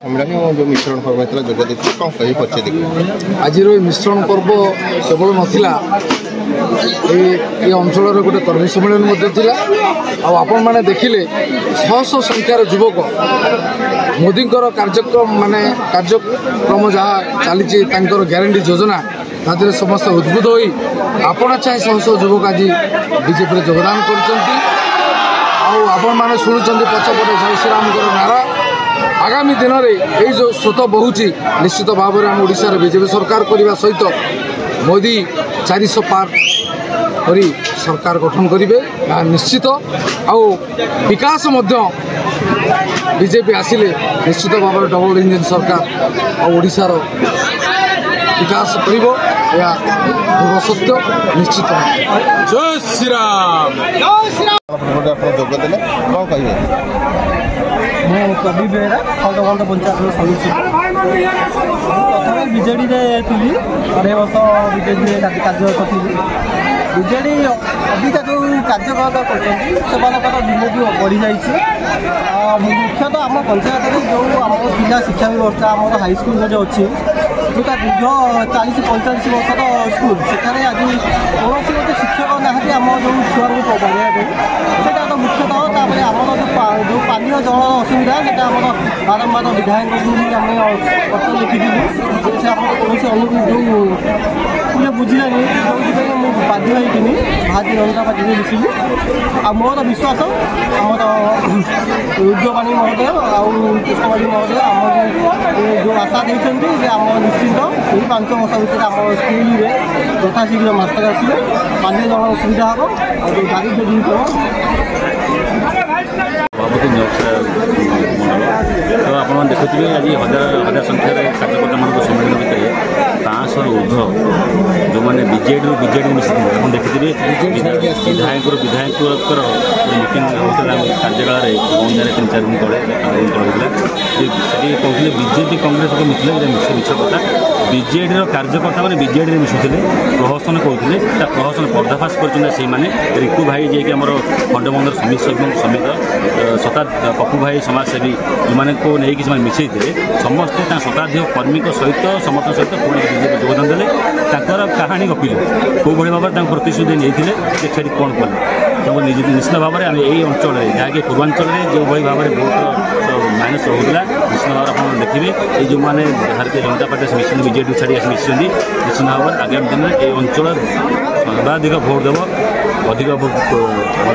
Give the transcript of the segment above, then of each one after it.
जो मिश्रण पर्व आज मिश्रण पर्व केवल नाला ये अंचल गोटे कर्मी सम्मेलन आपण मैंने देखिले शह शह संख्यार युवक मोदी कार्यक्रम माने कार्यक्रम जहाँ चली ग्यारंटी योजना तादे समस्त उद्बुद्ध हो आपण चाहे शह शह युवक आज बीजेपी योगदान कर शुणुंट पछपटे जय श्रीराम नारा आगामी दिन में ये जो स्रोत बहुची निश्चित भाव में ओडिशा बीजेपी सरकार करने सहित मोदी 400 पार करी सरकार गठन करेंगे निश्चित आउ विकास बीजेपी आसिले निश्चित भाव में डबल इंजिन सरकार ओडिशार विकास कर सत्य निश्चित। जय श्रीराम मु कवि बेहरा खंड पंचायत सदस्य प्रथम बीजेडी थी 2.5 वर्ष बीजेडी कार्यरत थी बीजेडी अबिका जो कार्यकर्ता कर विरोधी बढ़ी जाइए मुख्यतः आम पंचायत जो आम जिला शिक्षा व्यवस्था आम हाईस्कल जो अच्छी जोटा दीर्घ 40-45 वर्षर स्कूल से आज कौन गोटे शिक्षक ना आम जो छुआ को पढ़ाई से तो मुख्यतः आमर जो पानी जल असुविधा से आम बारंबार विधायक आम पत्र लिखी से आम कौन जो बुझे जो बाध्य होगी भारतीय जनता पार्टी मिसिली आ मोर विश्वास आमर रुद्रवाणी महोदय कृष्णवाणी महोदय आम जो आशा देते आम निश्चित 5 वर्ष भितर आम स्कूल में यथाशीघ्र मास्टर आसवे पानी जल असुविधा हम और दारिद्र्य दूर तो आप देखुए आज हजार संख्यार कार्यकर्ता मान सम्मेलन भितर 500 ऊर्ध जो मैंने बीजेडी मिशन आप देखिए विधायक मीटिंग होता कार्यकाल बंद 3-4 दिन तले कहते बीजेपी कांग्रेस को मिथिले मिछ कथा बीजेडी कार्यकर्ता मैंने बीजेडी मिशुले प्रहसन कहते प्रहसन पर्दाफाश कर रिकु भाई जी आम खंडबंधर समित शताब्दी पप्पू भाई समाजसेवी जो नहीं मिसई थे समस्ते शताब्दी कर्मी सहित समस्त सहित पुणी बीजेपी योगदान देते कहानी गपिले कौ भाई भाव में प्रतिश्रुति नहीं थे कौन कले निश्चित भाव में यही अंचल जहाँकि पूर्वांचल जो भाई भाव में बहुत माइनस रोला निश्चित भाव आप देखिए ये जो मैंने भारतीय जनता पार्टी से मिशन बीजेडी छाड़ी मिशन निश्चित भाव में आगामी दिन में ये अंचल सर्वाधिक भोट देव अधिक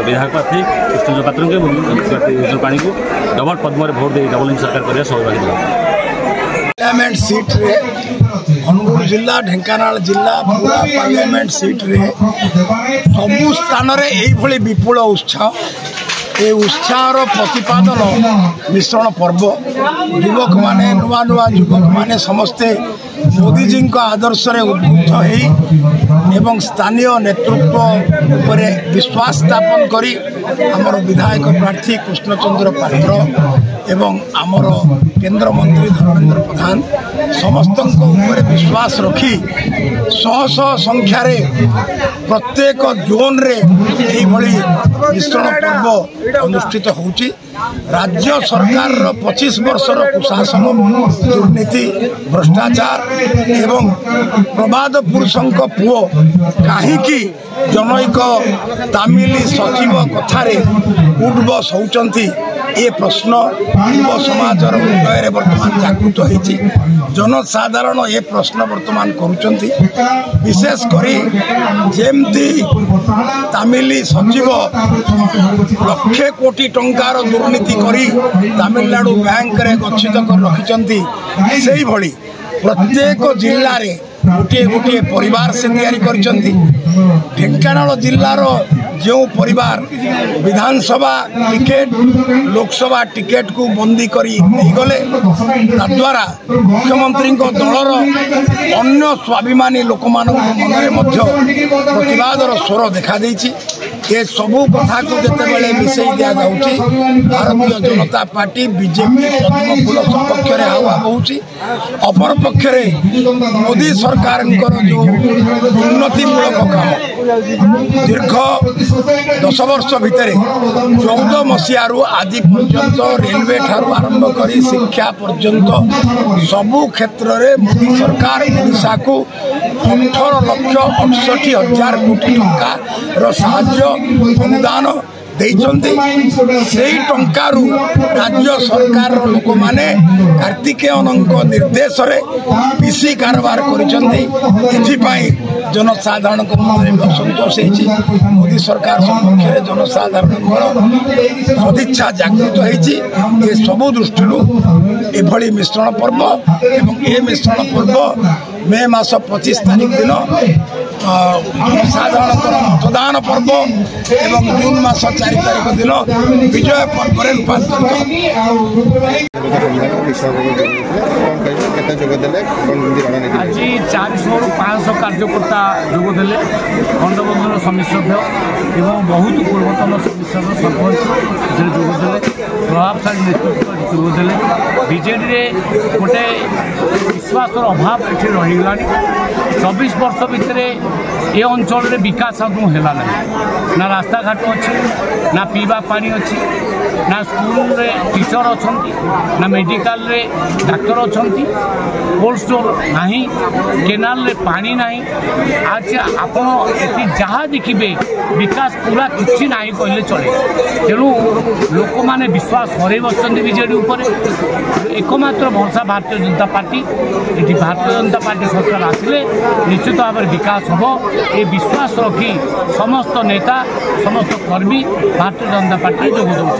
विधायक प्रार्थी कृष्ण पात्र पानी को डबल पद्म भोट दे डबल इंजिन सरकार करने सहभागी पार्लियामेंट सीट रे अनुगुल जिला ढेंकानाल जिला पूरा पार्लियामेंट सीट रे सबु स्थान रे एई भली विपुल उत्साह ए उत्साहर प्रतिपादन मिश्रण पर्व युवक माने नुआ नुआ युवक माने समस्ते मोदी जी का आदर्श रे उद्बुद्ध होई एवं स्थानीय नेतृत्व उपर विश्वास स्थापन करी आमर विधायक प्रार्थी कृष्णचंद्र पात्र एवं आमर केंद्र मंत्री धर्मेंद्र प्रधान समस्त उपर विश्वास रखी शह शह संख्यार प्रत्येक जोन रे मिश्रण पर्व अनुष्ठित होउची। राज्य सरकार 25 वर्षर कुशासन दुर्नीति भ्रष्टाचार एवं प्रबाद पुरुषों पुओ कहीं जनईक तामिली सचिव कथारे उठ होती ये प्रश्न युव समाज हृदय बर्तमान जागृत होती जनसाधारण ये प्रश्न बर्तमान करुँच विशेषकर जेमती तामिली सचिव लक्षे कोटी टंकार दुर्नीति करी तमिलनाडु बैंक रे गच्छित कर रखिचंती सेही भली प्रत्येक जिल्ला रे गोटे गोटे परिवार से तैयारी करिचंती। ढेंकानाल जिल्लार जो परिवार विधानसभा टिकेट लोकसभा टिकेट को बंदी करी गले तद्वारा मुख्यमंत्री दलर अन्य स्वाभिमानी लोक मन प्रतिवादर स्वर देखा देछि। ए सबू कथा को जितेबाला मिसई दि जाऊँगी भारतीय जनता पार्टी बीजेपी पद्म फूल सपक्ष हवा बहुची अपर पक्ष मोदी सरकार जो उन्नतिमूलक काम दीर्घ 10 वर्ष भितर 14 मसीह आज पर्यंत रेलवे ठारू आरंभ कर शिक्षा पर्यंत सबू क्षेत्र में मोदी सरकार ओडिशा को 18,68,000 कोटी टंकार साहाय्य अनुदान से टंकारु राज्य सरकार लोक मैंने कार्तिकेयन निर्देश पीसी कारबार कर जनसाधारण असंतोष मोदी सरकार सपक्ष जनसाधारण सदिच्छा जागृत होती सबू दृष्टि एभली मिश्रण पर्व एवं ए मिश्रण पर्व मे मास 25 तारीख दिन जनसाधारण मतदान पर्व एवं जून मास 4 तारीख दिन विजय पर्व रूपांतरित। आज 400 ରୁ 500 कार्यकर्ता जोगदेले खंडबंधन समिति सभ्य एवं बहुत पूर्वतन समिति सभ्य सरपंच जोगदेले प्रभावशाली नेतृत्व जोगदेले बीजेडी गोटे विश्वास अभाव ये रहीगला 24 वर्ष भितर ये अंचल विकास आदौ है ना रास्ताघाट अच्छी ना पीवा पानी अच्छी ना स्कूल रे टीचर अच्छा ना मेडिकल रे डाक्तर अच्छा कोल्ड स्टोर नहीं केनाल रे पानी नहीं आज आप जहाँ देखिए विकास पूरा किसी ना कहले चले तेणु लोक मैंने विश्वास हर बसुँच बीजेडी उपर एकमात्र भरसा भारतीय जनता पार्टी ये भारतीय जनता पार्टी सरकार आसिले निश्चित भाव में विकास हम ये विश्वास रखी समस्त नेता समस्त कर्मी भारतीय जनता पार्टी जोग दौर।